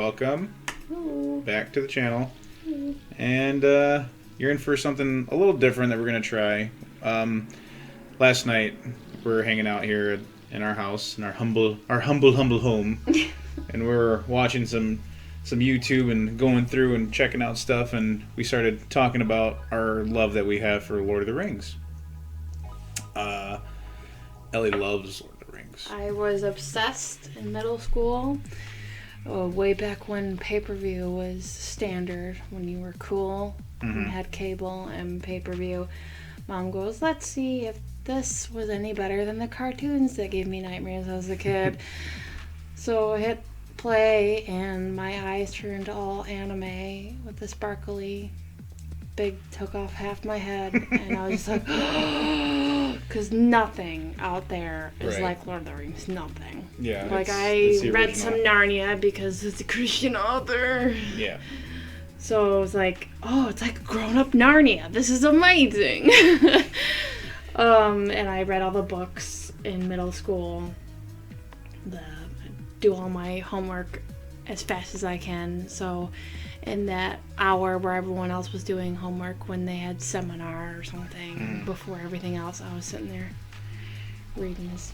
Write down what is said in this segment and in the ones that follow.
welcome Hello. back to the channel. Hello. And you're in for something a little different that we're going to try. Last night, we were hanging out here in our house, in our humble home. And we were watching some YouTube and going through and checking out stuff, and we started talking about our love that we have for Lord of the Rings. Ellie loves Lord of the Rings. I was obsessed in middle school, way back when pay-per-view was standard, when you were cool and had cable and pay-per-view. Mom goes, let's see if this was any better than the cartoons that gave me nightmares as a kid. So I hit play and my eyes turned all anime with the sparkly took off half my head, and I was just like, because nothing out there is like Lord of the Rings. Nothing. Yeah. Like I read some Narnia because it's a Christian author. Yeah. So I was like, oh, it's like grown-up Narnia. This is amazing. And I read all the books in middle school. Do all my homework as fast as I can. So in that hour where everyone else was doing homework, when they had seminar or something, before everything else, I was sitting there reading this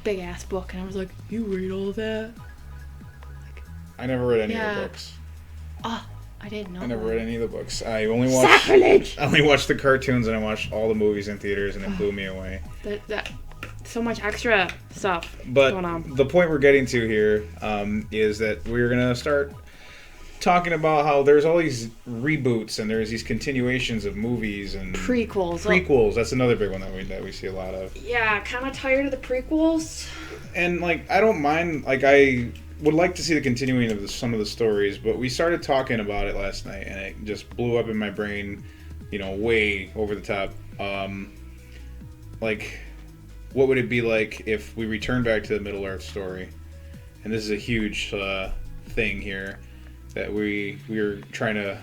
big-ass book, and I was like, you read all that? I never read any of the books. Oh, I didn't know. I never read any of the books. I only watched the cartoons, and I watched all the movies in theaters, and it blew me away. So much extra stuff But going on. the point we're getting to here is that we're going to start talking about how there's all these reboots and there's these continuations of movies and prequels. That's another big one that we see a lot of. Yeah, kind of tired of the prequels. And I don't mind. I would like to see the continuing of some of the stories, but we started talking about it last night, and it just blew up in my brain, way over the top. What would it be like if we returned back to the Middle-earth story? And this is a huge thing here that we're trying to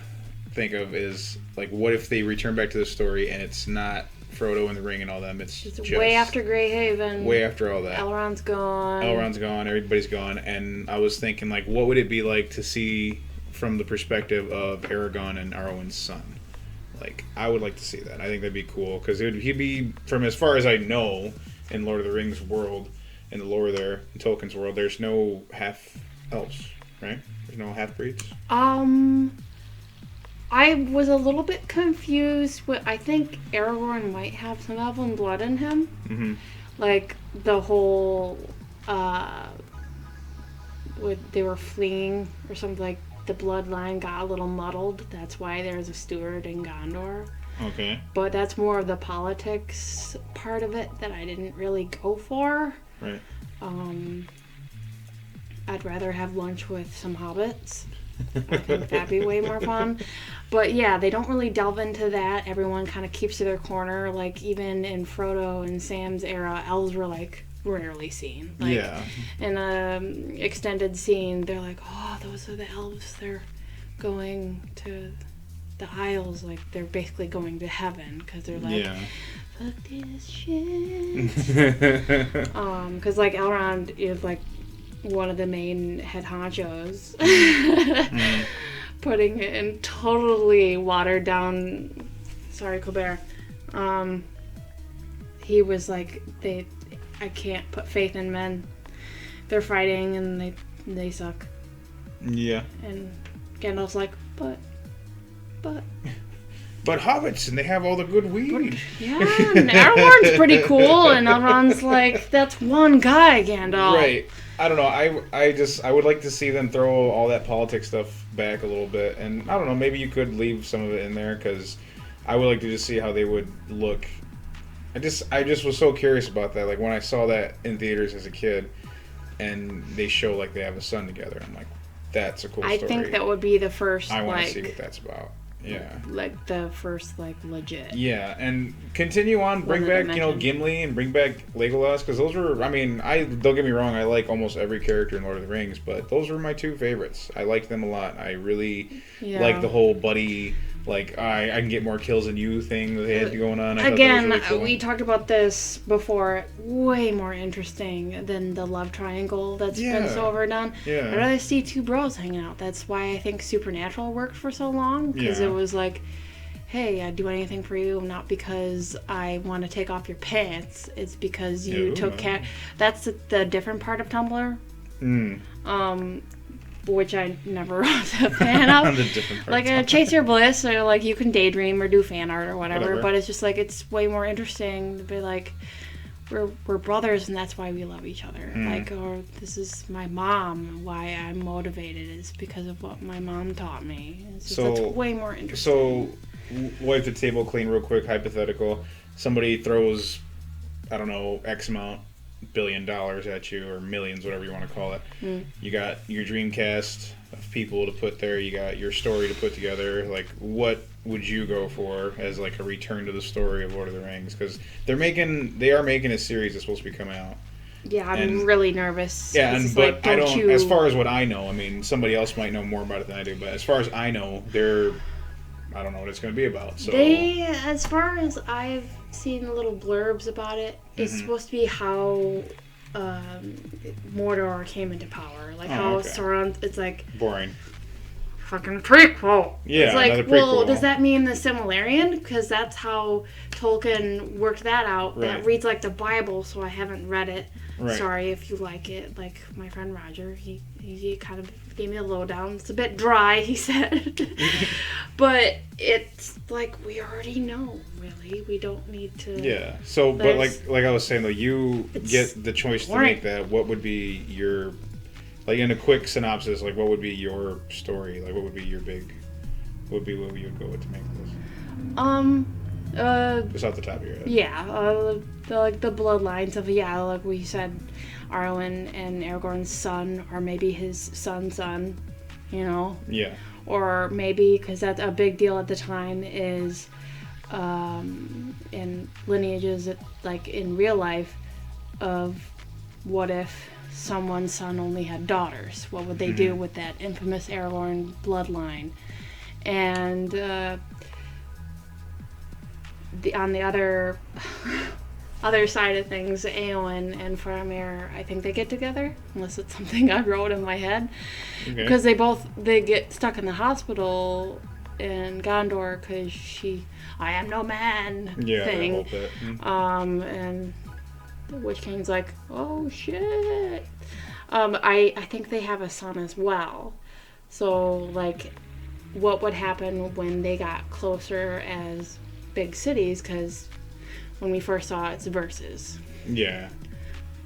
think of is, what if they return back to the story and it's not Frodo and the Ring and all them, it's just way after Greyhaven. Way after all that. Elrond's gone, everybody's gone, and I was thinking, what would it be like to see from the perspective of Aragorn and Arwen's son? I would like to see that. I think that'd be cool, because he'd be, from as far as I know, in Lord of the Rings world, in the lore there, in Tolkien's world, there's no half-elves, right? There's no half-breeds? I was a little bit confused. I think Aragorn might have some elven blood in him. Mm-hmm. The whole, they were fleeing or something, the bloodline got a little muddled. That's why there's a steward in Gondor. Okay. But that's more of the politics part of it that I didn't really go for. Right. I'd rather have lunch with some hobbits. I think that'd be way more fun. But yeah, they don't really delve into that. Everyone kind of keeps to their corner. Even in Frodo and Sam's era, elves were rarely seen. In an extended scene, they're like, oh, those are the elves. They're going to the Isles. They're basically going to heaven, because they're fuck this shit. Because Elrond is one of the main head honchos. Putting it in totally watered down. Sorry, Colbert. He was I can't put faith in men. They're fighting and they suck. Yeah. And Gandalf's But hobbits, and they have all the good weed. Yeah, and Aragorn's pretty cool, and Elrond's that's one guy, Gandalf. Right. I don't know. I would like to see them throw all that politics stuff back a little bit, and I don't know. Maybe you could leave some of it in there, because I would like to just see how they would look. I just was so curious about that. When I saw that in theaters as a kid, and they show they have a son together, I'm like, that's a cool story. I think that would be the first. I want to see what that's about. Yeah. The first, legit. Yeah, and continue on, bring back, Gimli, and bring back Legolas, because those were, don't get me wrong, I like almost every character in Lord of the Rings, but those were my two favorites. I liked them a lot. I really like the whole buddy like I can get more kills than you thing that they had going on. I Again, thought that was really cool. we talked about this before. Way more interesting than the love triangle that's been so overdone. Yeah. I'd rather see two bros hanging out. That's why I think Supernatural worked for so long, because it was like, hey, I'd do anything for you, not because I want to take off your pants. It's because you took care. That's the different part of Tumblr. Which I never was a fan of. The different like Chase Your Bliss, or like you can daydream or do fan art or whatever. But it's just like, it's way more interesting to be like, we're brothers and that's why we love each other. Like, or this is my mom. Why I'm motivated is because of what my mom taught me. It's just, that's way more interesting. So, wipe the table clean real quick. Hypothetical: somebody throws, I don't know, X amount $1 billion at you, or millions, whatever you want to call it. You got your dream cast of people to put there. You got your story to put together. Like, what would you go for as like a return to the story of Lord of the Rings? Because they are making a series that's supposed to be coming out. Yeah, I'm really nervous. Yeah, but I don't. As far as what I know, I mean, somebody else might know more about it than I do. But as far as I know, I don't know what it's going to be about. So as far as I've seen little blurbs about it, it's supposed to be how Mordor came into power, like how Sauron. It's like boring. Fucking prequel. Yeah, it's like, another prequel. Well, does that mean the Silmarillion? Because that's how Tolkien worked that out. Right. That reads like the Bible, so I haven't read it. Right. Sorry if you like it. Like my friend Roger, he kind of gave me a lowdown. It's a bit dry, he said. But it's like, we already know, really. We don't need to... Yeah. So, but like I was saying, though, you get the choice to make that. What would be your... Like, in a quick synopsis, like, what would be your story? Like, what would be your big... What would you would go with to make this? Just off the top of your head. Yeah. The bloodlines of, like we said, Arwen and Aragorn's son, or maybe his son's son, you know? Yeah. Or maybe, because that's a big deal at the time, is in lineages, like in real life, of what if someone's son only had daughters? What would they do with that infamous Aragorn bloodline? And on the other side of things, Éowyn and Faramir, I think they get together, unless it's something I wrote in my head. Because they get stuck in the hospital in Gondor because I am no man thing. That whole bit. And the Witch King's like, oh shit. I think they have a son as well. So, like, what would happen when they got closer as big cities? Because when we first saw it's versus. Yeah.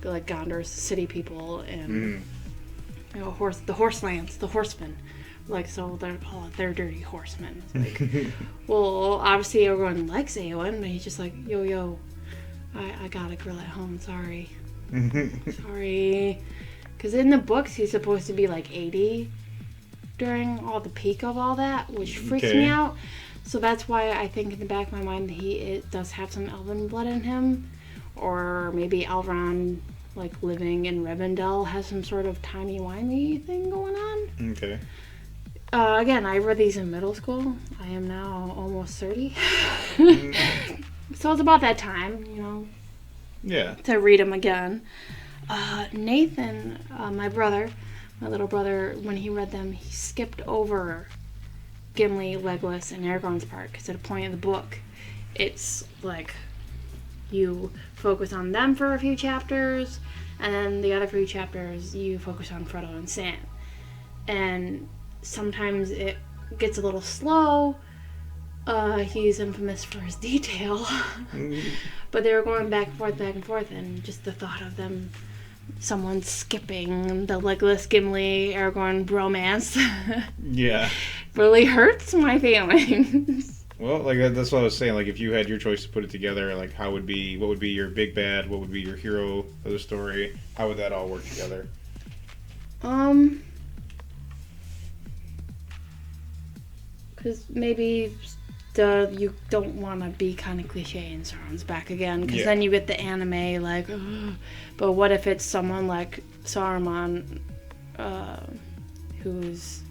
Like Gondor's city people and the horselands, the horsemen. Like, so they're dirty horsemen. It's like, well, obviously everyone likes Éowyn, but he's just like, yo, I got a girl at home, sorry. Sorry. Because in the books, he's supposed to be like 80 during all the peak of all that, which freaks me out. So that's why I think in the back of my mind it does have some elven blood in him. Or maybe Elrond, like, living in Rivendell has some sort of timey-wimey thing going on. Okay. Again, I read these in middle school. I am now almost 30. So it's about that time, you know. Yeah. To read them again. Nathan, my little brother, when he read them, he skipped over Gimli, Legolas, and Aragorn's part, because at a point in the book, it's like you focus on them for a few chapters, and then the other few chapters you focus on Frodo and Sam. And sometimes it gets a little slow. He's infamous for his detail. But they were going back and forth, and just the thought of them, someone skipping the Legolas, Gimli, Aragorn bromance really hurts my feelings. Well, like, that's what I was saying. Like, if you had your choice to put it together, like, what would be your big bad? What would be your hero of the story? How would that all work together? Because maybe you don't want to be kind of cliche and Sauron's back again, because then you get the anime, like, ugh. But what if it's someone like Saruman, who's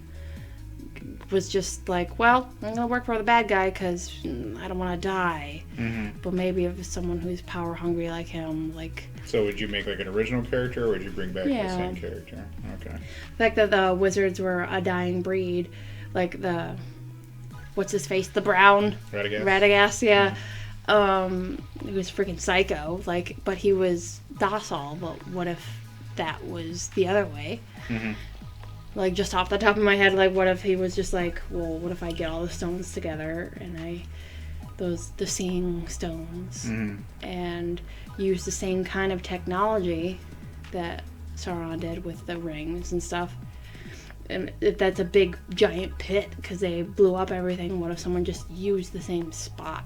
was just like, well, I'm gonna work for the bad guy because I don't want to die. Mm-hmm. But maybe if someone who's power hungry like him, like. So would you make like an original character, or would you bring back the Yeah. same character? Okay. The fact that the wizards were a dying breed, like the, what's his face, the brown Radagast, yeah. He was freaking psycho, like, but he was docile. But what if that was the other way? Mm-hmm. Like, just off the top of my head, like, what if he was just like, well, what if I get all the stones together and the seeing stones, and use the same kind of technology that Sauron did with the rings and stuff. And if that's a big giant pit because they blew up everything, what if someone just used the same spot?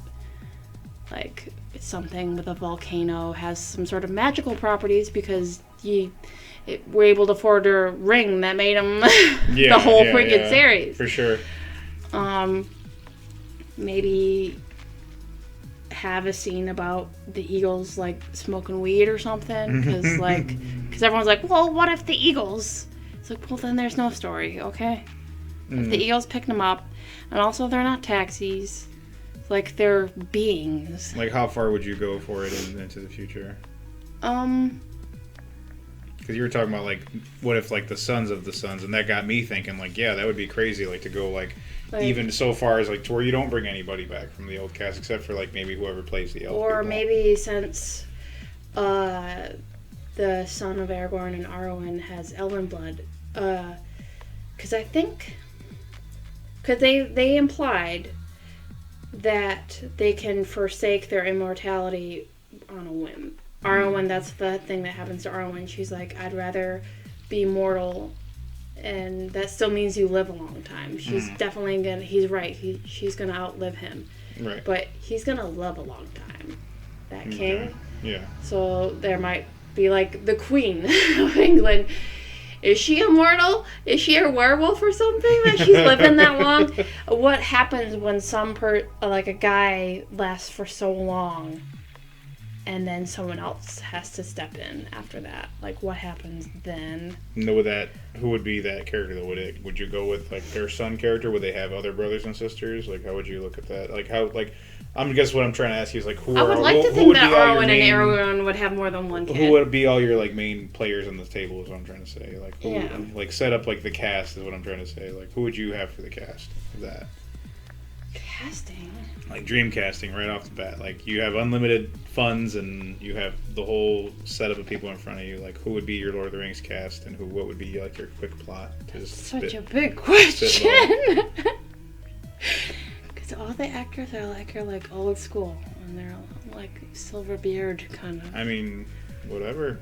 Like, it's something with a volcano has some sort of magical properties because we're able to afford a ring that made them the whole freaking series. For sure. Maybe have a scene about the eagles like smoking weed or something, because everyone's like, well, what if the eagles? It's like, well, then there's no story, okay? If the eagles picked them up, and also they're not taxis, like they're beings. Like, how far would you go for it into the future? Because you were talking about, like, what if, like, the sons of the sons, and that got me thinking, like, yeah, that would be crazy, like, to go, like even so far as, like, to where you don't bring anybody back from the old cast, except for, like, maybe whoever plays the elf Or people. maybe since the son of Aragorn and Arwen has elven blood, because I think... Because they implied that they can forsake their immortality on a whim. Arwen, that's the thing that happens to Arwen. She's like, I'd rather be mortal, and that still means you live a long time. She's definitely gonna. He's right. She's gonna outlive him. Right. But he's gonna live a long time. That king. Yeah. So there might be like the Queen of England. Is she immortal? Is she a werewolf or something that she's living that long? What happens when like a guy lasts for so long, and then someone else has to step in after that? Like, what happens then? Who would be that character though? Would you go with like their son character? Would they have other brothers and sisters? Like, how would you look at that? Like, I guess what I'm trying to ask you is like, I would like to think that Arwen and Aragorn would have more than one kid. Who would be all your like main players on this table? Is what I'm trying to say. Like, like set up like the cast is what I'm trying to say. Like, who would you have for the cast of that? Casting. Like dream casting right off the bat. Like, you have unlimited funds and you have the whole setup of people in front of you. Like, who would be your Lord of the Rings cast, and what would be like your quick plot? Such a big question. Because all the actors are like old school, and they're like silver beard kind of. I mean, whatever.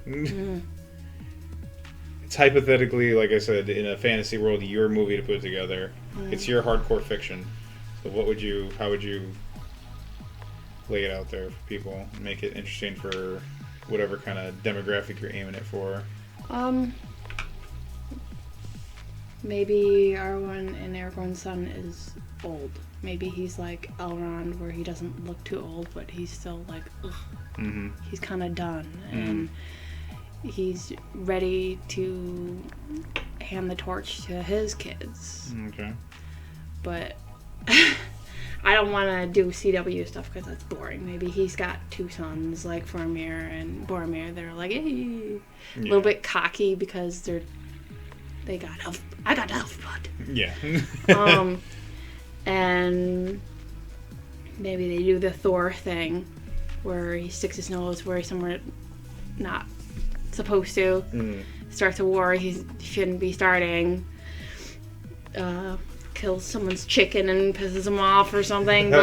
It's hypothetically, like I said, in a fantasy world, your movie to put together. It's your hardcore fiction. So how would you lay it out there for people? Make it interesting for whatever kind of demographic you're aiming it for. Maybe Arwen and Aragorn's son is old. Maybe he's like Elrond, where he doesn't look too old, but he's still like, ugh. He's kind of done, and he's ready to hand the torch to his kids. Okay. But I don't want to do CW stuff because that's boring. Maybe he's got two sons, like Faramir and Boromir. They're like, hey, a little bit cocky because I got elf blood. Yeah. And maybe they do the Thor thing where he sticks his nose where he's somewhere not supposed to. Starts a war he shouldn't be starting. Kills someone's chicken and pisses them off or something.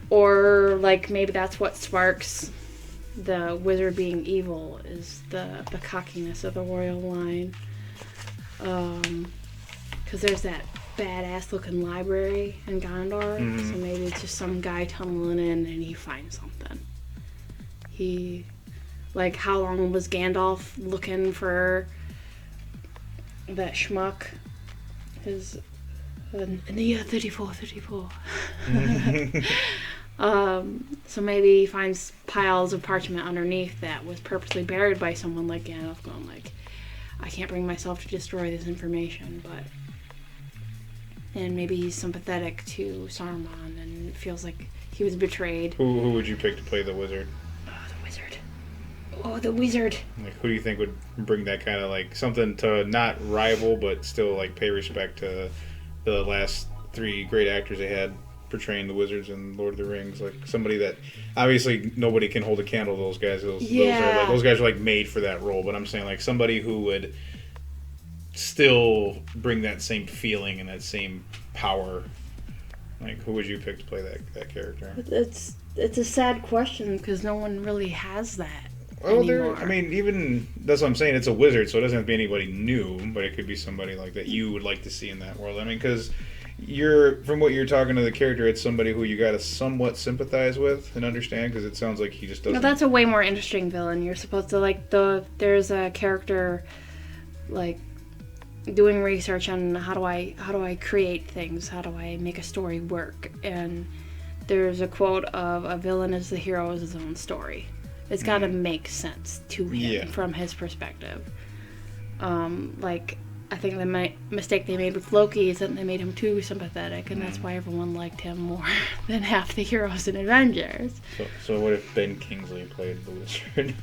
Or like maybe that's what sparks the wizard being evil, is the cockiness of the royal line. Because there's that badass looking library in Gondor, so maybe it's just some guy tumbling in and he finds something. Like, how long was Gandalf looking for that schmuck? In the year 34. So maybe he finds piles of parchment underneath that was purposely buried by someone like Gandalf, going like, I can't bring myself to destroy this information, but and maybe he's sympathetic to Saruman and feels like he was betrayed. Who would you pick to play the wizard? Oh, the wizard. Like, who do you think would bring that kind of, like, something to not rival, but still, like, pay respect to the last 3 great actors they had portraying the wizards in Lord of the Rings? Like, somebody that, obviously, nobody can hold a candle to those guys. Those guys are, like, made for that role. But I'm saying, like, somebody who would still bring that same feeling and that same power. Like, who would you pick to play that character? It's a sad question because no one really has that. Well, even that's what I'm saying. It's a wizard, so it doesn't have to be anybody new, but it could be somebody like that you would like to see in that world. I mean, because from what you're talking to the character, it's somebody who you got to somewhat sympathize with and understand, because it sounds like he just doesn't. No, that's a way more interesting villain. You're supposed to like there's a character like doing research on how do I create things, how do I make a story work, and there's a quote of a villain is the hero of his own story. It's got to make sense to him from his perspective. Like, I think the mistake they made with Loki is that they made him too sympathetic, and that's why everyone liked him more than half the heroes in Avengers. So what if Ben Kingsley played the wizard?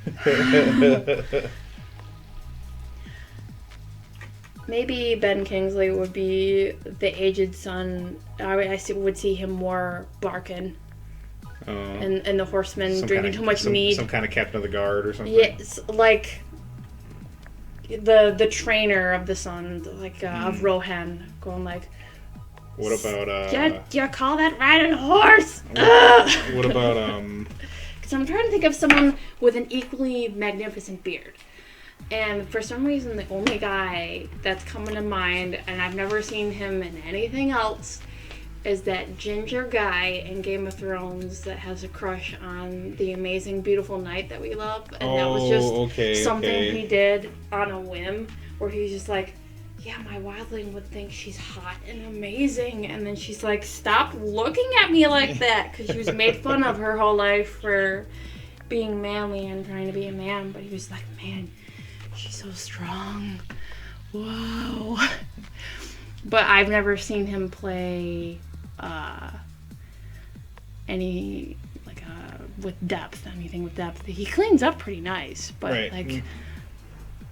Maybe Ben Kingsley would be the aged son. I would see him more barking. And the horsemen drinking too much mead. Some kind of captain of the guard or something. Yes, like the trainer of the son, like of Rohan, going like. What about You call that riding a horse? What about Because I'm trying to think of someone with an equally magnificent beard, and for some reason the only guy that's coming to mind, and I've never seen him in anything else, is that ginger guy in Game of Thrones that has a crush on the amazing, beautiful knight that we love. And that was just something he did on a whim, where he's just like, yeah, my wildling would think she's hot and amazing. And then she's like, stop looking at me like that, because she was made fun of her whole life for being manly and trying to be a man. But he was like, man, she's so strong. Whoa. But I've never seen him play any with depth. Anything with depth. He cleans up pretty nice, but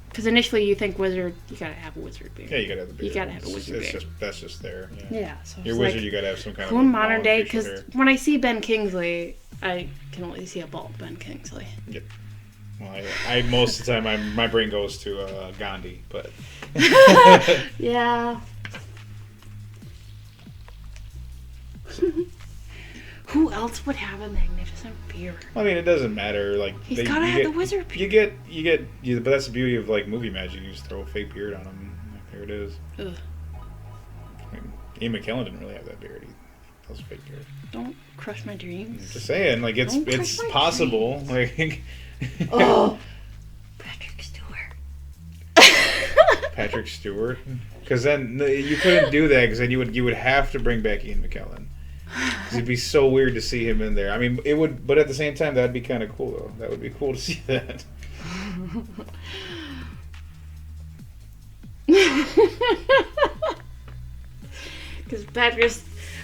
because initially you think wizard, you gotta have a wizard beard. Yeah, you gotta have the beard. You gotta have a wizard beard. That's just there. Yeah. So your wizard, you gotta have some kind of. In modern day, because when I see Ben Kingsley, I can only see a bald Ben Kingsley. Yep. Well, I most of the time my brain goes to Gandhi, but. Yeah. Who else would have a magnificent beard? I mean, it doesn't matter. Like he's gotta have the wizard beard. But that's the beauty of like movie magic. You just throw a fake beard on him. Like, there it is. Ugh. I mean, Ian McKellen didn't really have that beard. That was a fake beard. Don't crush my dreams. Just saying, like it's possible. Like. Oh, Patrick Stewart. Because then you couldn't do that. Because then you would have to bring back Ian McKellen. Because it'd be so weird to see him in there. I mean, it would, but at the same time, that'd be kind of cool, though. That would be cool to see that.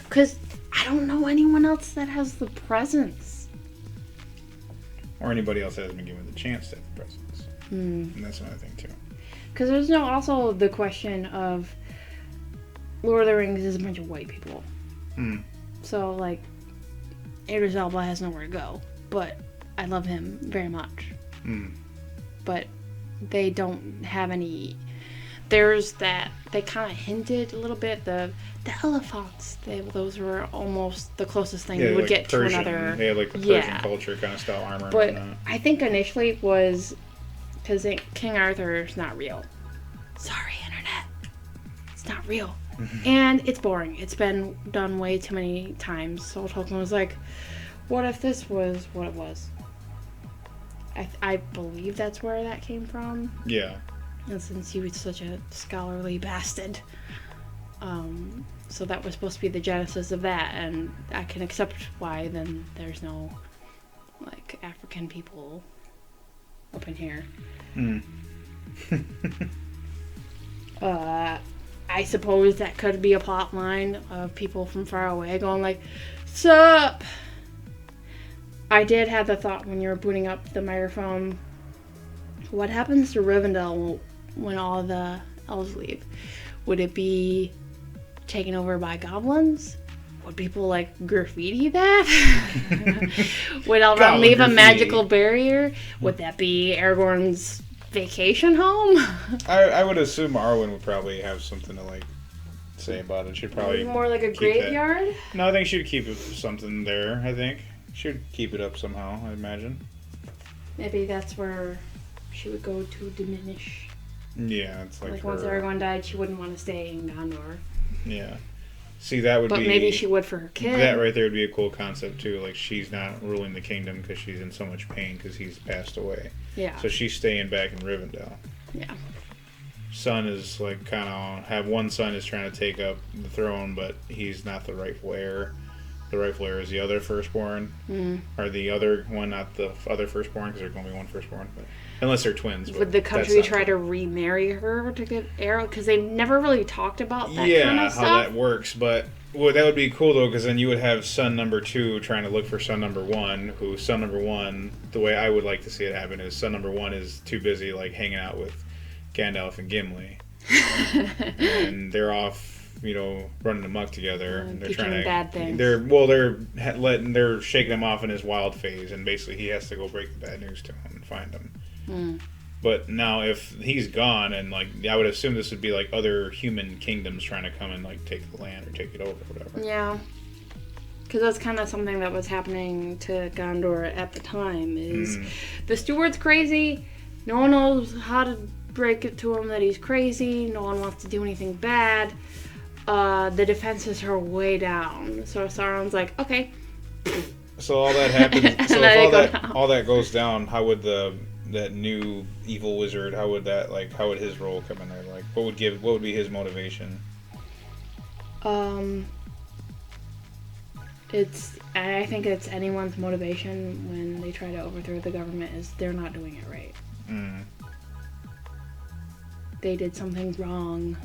Because I don't know anyone else that has the presence. Or anybody else that hasn't been given the chance to have the presence. And that's another thing, too. Because there's also the question of Lord of the Rings is a bunch of white people. So, like, Idris Elba has nowhere to go. But I love him very much. But they don't have any... There's that... They kind of hinted a little bit. The elephants, those were almost the closest thing you would like get Persian, to another... They had, like, the Persian culture kind of style armor. But I think initially it was... Because King Arthur is not real. Sorry, Internet. It's not real. And it's boring. It's been done way too many times. So Tolkien was like, what if this was what it was? I believe that's where that came from. Yeah. And since he was such a scholarly bastard. So that was supposed to be the genesis of that. And I can accept why then there's no, like, African people up in here. I suppose that could be a plot line of people from far away going like, "Sup?" I did have the thought when you were booting up the microphone, what happens to Rivendell when all the elves leave? Would it be taken over by goblins? Would people like graffiti that? Would Elrond leave a magical barrier? Would that be Aragorn's vacation home? I would assume Arwen would probably have something to like say about it. She'd probably more like a graveyard. No, I think she'd keep something there. I think she'd keep it up somehow. I imagine. Maybe that's where she would go to diminish. Yeah, it's like once Aragorn died, she wouldn't want to stay in Gondor. Yeah. See, that would be... But maybe she would for her kid. That right there would be a cool concept, too. Like, she's not ruling the kingdom because she's in so much pain because he's passed away. Yeah. So she's staying back in Rivendell. Yeah. Son is, like, kind of... Have one son is trying to take up the throne, but he's not the rightful heir. The rightful heir is the other firstborn. Mm. Or the other one, not the other firstborn, because there's only one firstborn. But, unless they're twins. Would the country try to remarry her to get Arrow? Because they never really talked about that kind of stuff. Yeah, how that works. But well, that would be cool, though, because then you would have son number 2 trying to look for son number 1, who son number 1, the way I would like to see it happen is son number 1 is too busy, like, hanging out with Gandalf and Gimli. And they're off... running amok together. And they're trying to bad things. They're shaking him off in his wild phase, and basically he has to go break the bad news to him and find him. Mm. But now, if he's gone, and like I would assume this would be like other human kingdoms trying to come and like take the land or take it over, or whatever. Yeah, because that's kind of something that was happening to Gondor at the time. Is the steward's crazy? No one knows how to break it to him that he's crazy. No one wants to do anything bad. The defenses are way down. So Sauron's like, okay. So all that happens. So if all that goes down, how would that new evil wizard? How would his role come in there? Like, what would be his motivation? I think it's anyone's motivation when they try to overthrow the government is they're not doing it right. Mm. They did something wrong.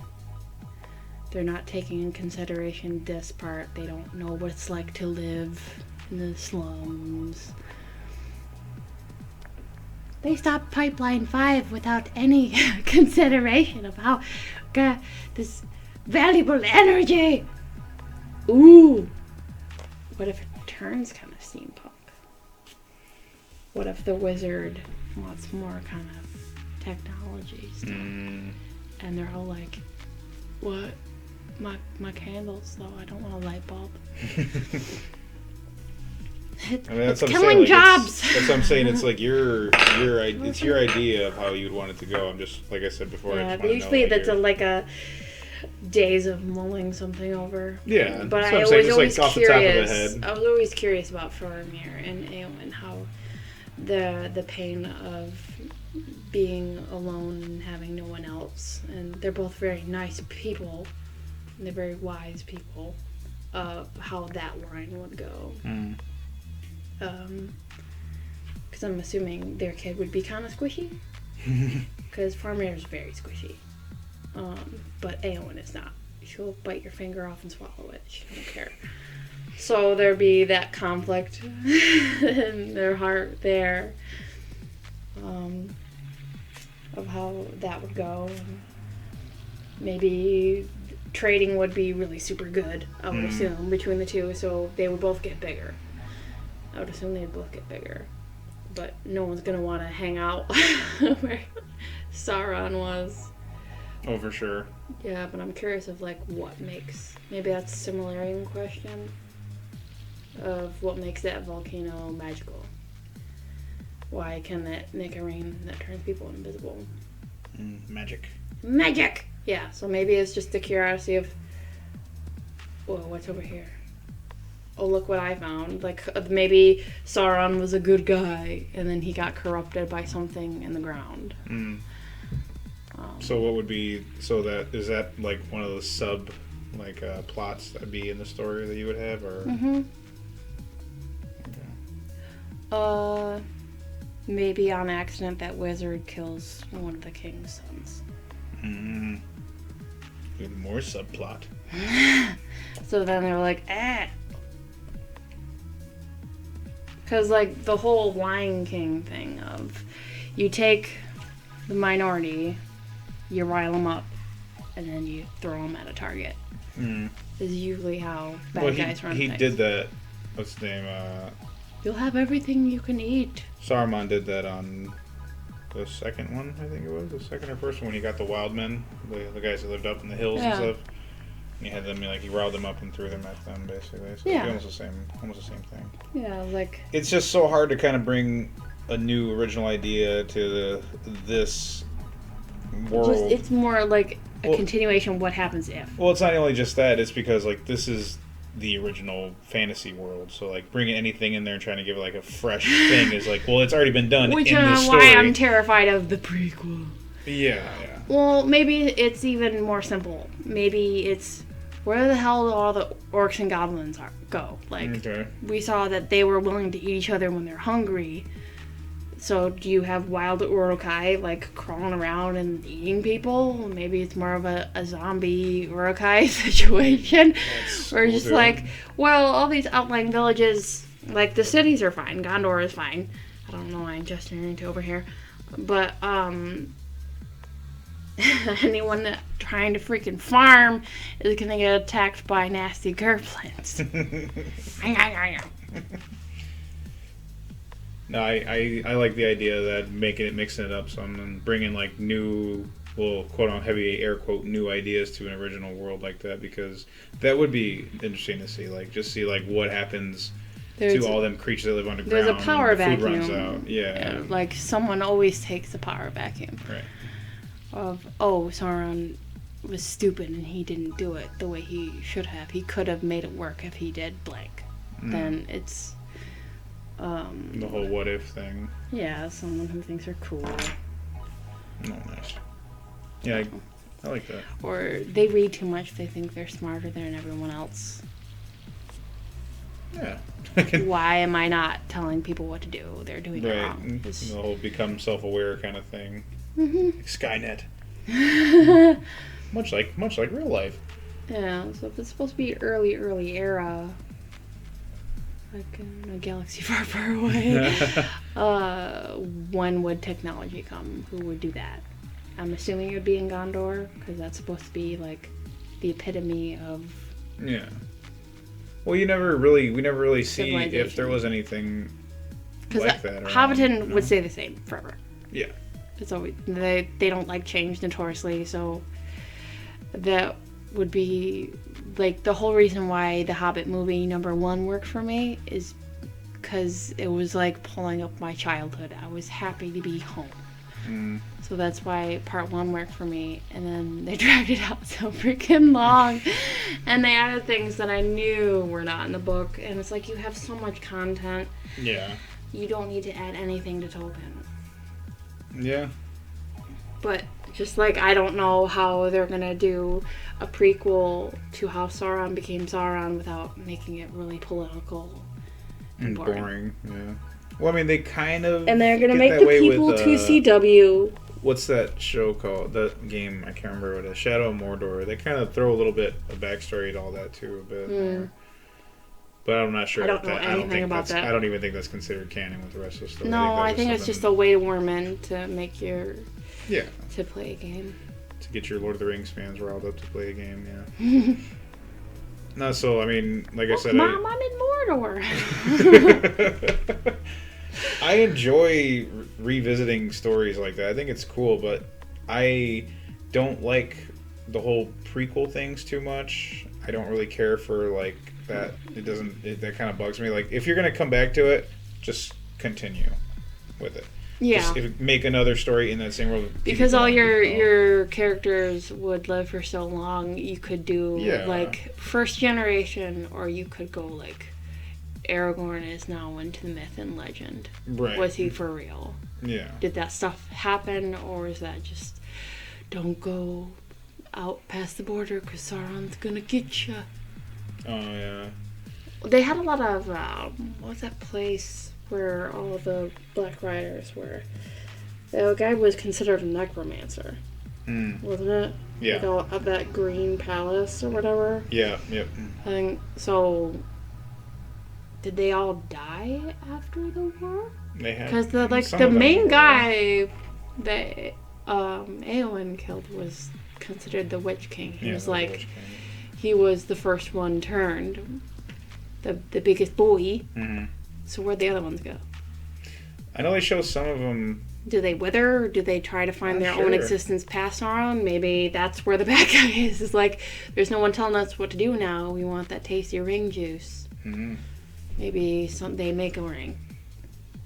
They're not taking in consideration this part. They don't know what it's like to live in the slums. They stopped Pipeline 5 without any consideration of how this valuable energy. Ooh. What if it turns kind of steampunk? What if the wizard wants more kind of technology stuff? And they're all like, what? My candles, though. I don't want a light bulb. It's killing jobs. That's what I'm saying. It's like it's your idea of how you'd want it to go. I'm just like I said before. Yeah, usually that's a days of mulling something over. Yeah, but I was always curious. I was always curious about Faramir and Eowyn, how the pain of being alone and having no one else, and they're both very nice people. And they're very wise people. How that line would go. Because I'm assuming their kid would be kind of squishy. Because Faramir is very squishy. But Eowyn is not. She'll bite your finger off and swallow it. She don't care. So there'd be that conflict in their heart there. Of how that would go. Maybe trading would be really super good, I would assume, between the two, so they would both get bigger. I would assume they'd both get bigger. But no one's going to want to hang out where Sauron was. Oh, for sure. Yeah, but I'm curious of, what makes... Maybe that's a similarity question of what makes that volcano magical. Why can that make a rain that turns people invisible? Magic. Magic! Yeah, so maybe it's just the curiosity of, whoa, what's over here? Oh, look what I found. Maybe Sauron was a good guy, and then he got corrupted by something in the ground. So what would be, is that one of the plots that'd be in the story that you would have, or? Okay. Maybe on accident that wizard kills one of the king's sons. More subplot. So then they were like, because, like, the whole Lion King thing of you take the minority, you rile them up, and then you throw them at a target. Is usually how bad guys run he things. did that. What's his name? You'll have everything you can eat. Saruman did that on the second one, I think it was. The second or first one, when he got the wild men, the guys that lived up in the hills and stuff. And he had them, like, he riled them up and threw them at them, basically. So Yeah. almost the same thing. Yeah, like... It's just so hard to kind of bring a new original idea to this world. It's more like a continuation of what happens if. Well, it's not only just that, it's because, like, this is the original fantasy world, so, like, bringing anything in there and trying to give it, like, a fresh thing is like, well, it's already been done Which in the is story. why I'm terrified of the prequel. Yeah. Well, maybe it's even more simple. Maybe it's where the hell do all the orcs and goblins go? Like, we saw that they were willing to eat each other when they're hungry. So do you have wild urukai, like, crawling around and eating people? Maybe it's more of a zombie urukai situation. Where it's just like, well, all these outlying villages, like, the cities are fine. Gondor is fine. I don't know why I'm gesturing to over here. But, anyone that trying to freaking farm is gonna get attacked by nasty gerblins. No, I like the idea that mixing it up some and bringing, like, new, well, quote on heavy air quote, new ideas to an original world like that, because that would be interesting to see, like, just see, like, what happens to all them creatures that live underground. There's a power vacuum. Food runs out. Yeah. Like, someone always takes a power vacuum. Right. Of, Sauron was stupid and he didn't do it the way he should have. He could have made it work if he did blank. Then it's... the whole what if thing. Yeah, someone who thinks they're cool. Oh, nice. Yeah, I like that. Or they read too much, they think they're smarter than everyone else. Yeah. Why am I not telling people what to do? They're doing it wrong. The whole become self-aware kind of thing. Like Skynet. much like real life. Yeah, so if it's supposed to be early era, like in a galaxy far, far away, when would technology come? Who would do that? I'm assuming it would be in Gondor, because that's supposed to be, like, the epitome of... Yeah. Well, we never really see if there was anything like that. Hobbiton would stay the same forever. Yeah. It's always... They don't like change notoriously, so that would be... Like, the whole reason why the Hobbit movie #1 worked for me is because it was like pulling up my childhood. I was happy to be home. So that's why part 1 worked for me. And then they dragged it out so freaking long. And they added things that I knew were not in the book. And it's like, you have so much content. Yeah. You don't need to add anything to Tolkien. Yeah. But just like, I don't know how they're going to do a prequel to how Sauron became Sauron without making it really political and boring. Yeah. Well, I mean, they kind of... And they're going to make the people to CW. What's that show called? The game, I can't remember what it is. Shadow of Mordor. They kind of throw a little bit of backstory to all that, too, a bit. But I'm not sure. I don't know anything about that. I don't even think that's considered canon with the rest of the story. No, I think it's just a way to warm in to make your... Yeah. To play a game. To get your Lord of the Rings fans riled up to play a game, yeah. No, so, I mean, like I said... Mom, I'm in Mordor! I enjoy revisiting stories like that. I think it's cool, but I don't like the whole prequel things too much. I don't really care for, like, that. That kind of bugs me. Like, if you're going to come back to it, just continue with it. Yeah. Just make another story in that same world. Because all your characters would live for so long, you could do, like, first generation, or you could go, like, Aragorn is now into myth and legend. Right. Was he for real? Yeah. Did that stuff happen, or is that just, don't go out past the border because Sauron's gonna get you? Oh, yeah. They had a lot of, what's that place where all the Black Riders were? The guy was considered a necromancer, wasn't it? Yeah. Of that green palace or whatever. Yeah. Yep. I think so. Did they all die after the war? They had Because the main guy that Eowyn killed was considered the Witch King. He was like, he was the first one turned, the biggest boy. Mm-hmm. So where'd the other ones go? I know they show some of them. Do they wither? Or do they try to find their own existence past our own? Maybe that's where the bad guy is. It's like, there's no one telling us what to do now. We want that tasty ring juice. Mm-hmm. Maybe they make a ring.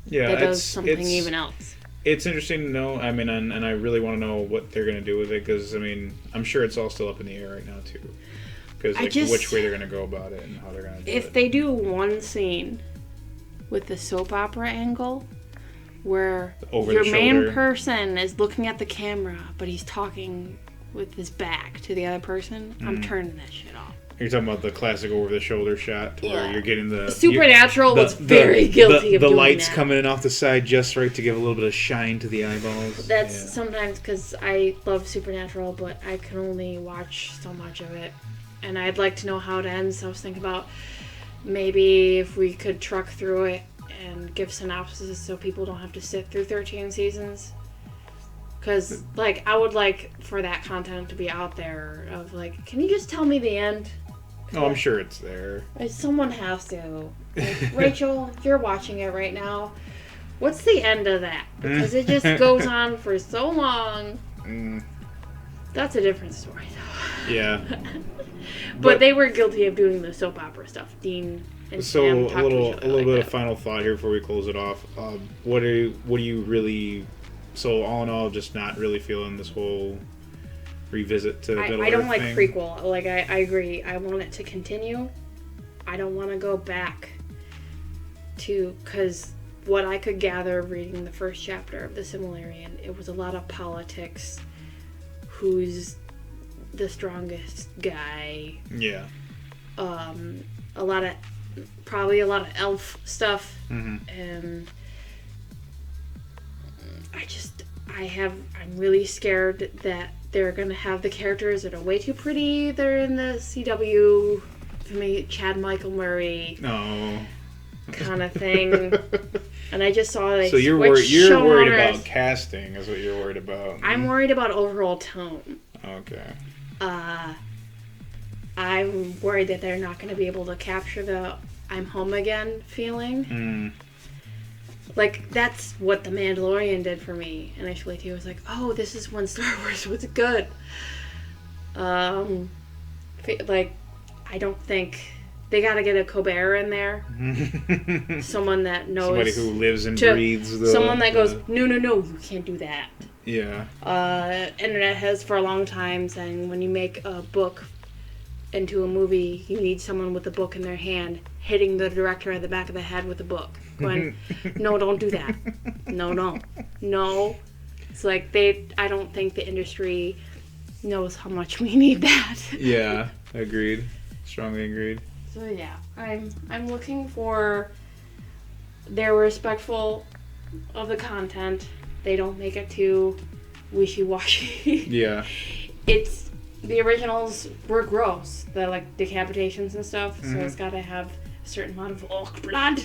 Yeah, that does something even else. It's interesting to know. I mean, and I really want to know what they're going to do with it because, I mean, I'm sure it's all still up in the air right now, too. Because, which way they're going to go about it and how they're going to do it. If they do one scene with the soap opera angle where your main person is looking at the camera, but he's talking with his back to the other person, I'm turning that shit off. You're talking about the classic over-the-shoulder shot where you're getting the... Supernatural was very guilty of doing that. The lights coming in off the side just right to give a little bit of shine to the eyeballs. That's sometimes because I love Supernatural, but I can only watch so much of it. And I'd like to know how it ends. So I was thinking about maybe if we could truck through it and give synopsis so people don't have to sit through 13 seasons. Because, I would like for that content to be out there of, can you just tell me the end? Oh, I'm sure it's there. Someone has to. Rachel, you're watching it right now. What's the end of that? Because it just goes on for so long. That's a different story, though. Yeah. but they were guilty of doing the soap opera stuff. Dean and Sam talked to each other. A little bit of final thought here before we close it off. What do you really... So, all in all, just not really feeling this whole... revisit to Middle Earth I don't like thing. prequel. I agree. I want it to continue. I don't want to go back to... Because what I could gather reading the first chapter of The Silmarillion, it was a lot of politics. Who's the strongest guy? Yeah. Probably a lot of elf stuff. Mm-hmm. And I'm really scared that they're going to have the characters that are way too pretty. They're in the CW, for me, Chad Michael Murray kind of thing. And I just saw So you're worried about casting is what you're worried about. I'm worried about overall tone. Okay. I'm worried that they're not going to be able to capture the I'm home again feeling. That's what The Mandalorian did for me. Initially, he was like, oh, this is when Star Wars was good. I don't think... They gotta get a Colbert in there. Someone that knows... Somebody who lives and breathes someone that goes, no, you can't do that. Yeah. Internet has for a long time saying when you make a book into a movie, you need someone with a book in their hand hitting the director at the back of the head with a book. Going, no, don't do that. No. It's like I don't think the industry knows how much we need that. Yeah, agreed. Strongly agreed. So yeah, I'm looking for they're respectful of the content. They don't make it too wishy-washy. Yeah. It's the originals were gross. The decapitations and stuff. So it's got to have a certain amount of orc blood.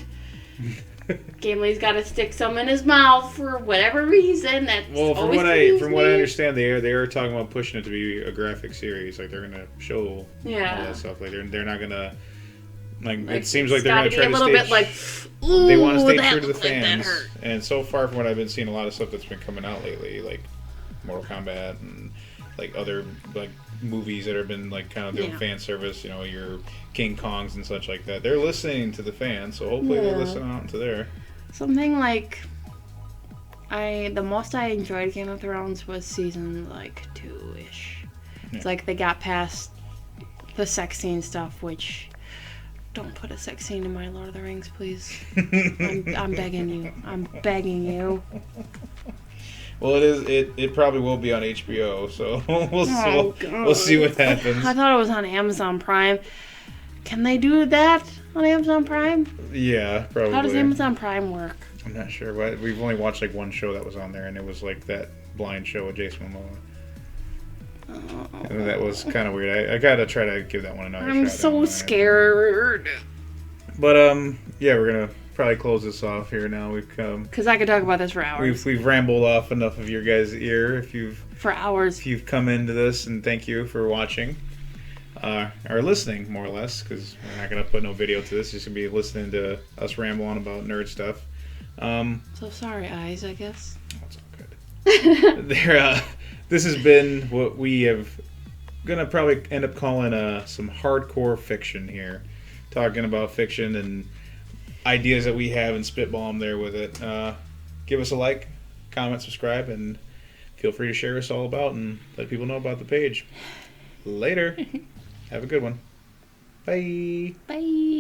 Gimli's got to stick some in his mouth for whatever reason. That's from what I understand, they are talking about pushing it to be a graphic series. They're gonna show all that stuff. They're not gonna it seems like they're gonna try to stay. They want to stay true to the fans. And so far, from what I've been seeing, a lot of stuff that's been coming out lately, like Mortal Kombat and other movies that have been kind of doing fan service. Your King Kongs and such like that. They're listening to the fans, so hopefully they listen out to their something the most I enjoyed Game of Thrones was season 2-ish. It's they got past the sex scene stuff, which don't put a sex scene in my Lord of the Rings, please. I'm begging you. I'm begging you. Well, it probably will be on HBO, so we'll see what happens. I thought it was on Amazon Prime. Can they do that on Amazon Prime? Yeah, probably. How does Amazon Prime work? I'm not sure, but we've only watched one show that was on there, and it was that blind show with Jason Momoa. And that was kind of weird. I gotta try to give that one another shot. I'm so scared. But yeah, we're gonna probably close this off here now. We've come because I could talk about this for hours. We've rambled off enough of your guys' ear. For hours. If you've come into this, and thank you for watching. Or listening, more or less, because we're not going to put no video to this. It's going to be listening to us ramble on about nerd stuff. So sorry, eyes, I guess. That's all good. This has been what we have going to probably end up calling some hardcore fiction here. Talking about fiction and ideas that we have and spitball them there with it. Give us a like, comment, subscribe, and feel free to share us all about and let people know about the page. Later. Have a good one. Bye. Bye.